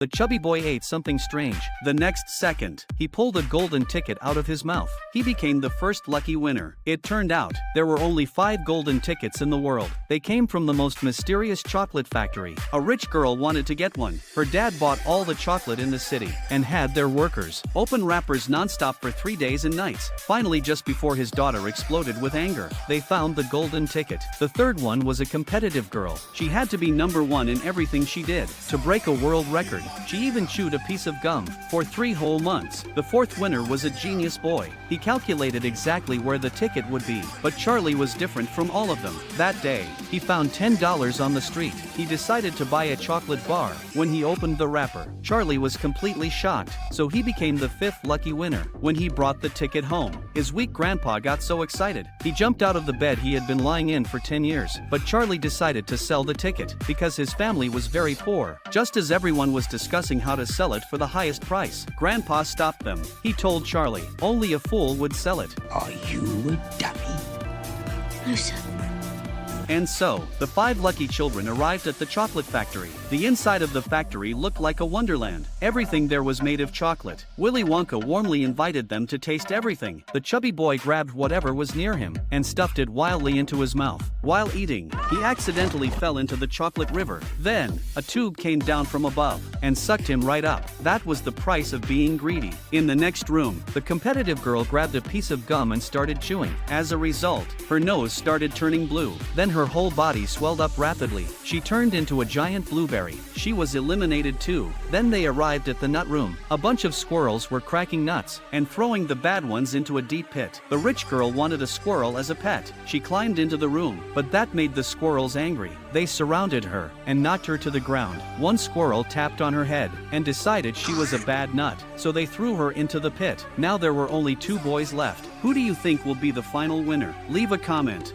The chubby boy ate something strange. The next second, he pulled a golden ticket out of his mouth. He became the first lucky winner. It turned out, there were only 5 golden tickets in the world. They came from the most mysterious chocolate factory. A rich girl wanted to get one. Her dad bought all the chocolate in the city and had their workers open wrappers non-stop for 3 days and nights. Finally, just before his daughter exploded with anger, they found the golden ticket. The third one was a competitive girl. She had to be number 1 in everything she did to break a world record. She even chewed a piece of gum for 3 whole months. The fourth winner was a genius boy. He calculated exactly where the ticket would be, but Charlie was different from all of them. That day, he found $10 on the street. He decided to buy a chocolate bar. When he opened the wrapper, Charlie was completely shocked, so he became the 5th lucky winner. When he brought the ticket home, his weak grandpa got so excited. He jumped out of the bed he had been lying in for 10 years, but Charlie decided to sell the ticket because his family was very poor. Just as everyone was discussing how to sell it for the highest price, Grandpa stopped them. He told Charlie, only a fool would sell it. Are you a dummy? No, sir. And so, the 5 lucky children arrived at the chocolate factory. The inside of the factory looked like a wonderland. Everything there was made of chocolate. Willy Wonka warmly invited them to taste everything. The chubby boy grabbed whatever was near him and stuffed it wildly into his mouth. While eating, he accidentally fell into the chocolate river. Then, a tube came down from above and sucked him right up. That was the price of being greedy. In the next room, the competitive girl grabbed a piece of gum and started chewing. As a result, her nose started turning blue. Then her whole body swelled up rapidly. She turned into a giant blueberry. She was eliminated too. Then they arrived at the nut room. A bunch of squirrels were cracking nuts and throwing the bad ones into a deep pit. The rich girl wanted a squirrel as a pet. She climbed into the room, but that made the squirrels angry. They surrounded her and knocked her to the ground. One squirrel tapped on her head and decided she was a bad nut, so they threw her into the pit. Now there were only 2 boys left. Who do you think will be the final winner? Leave a comment.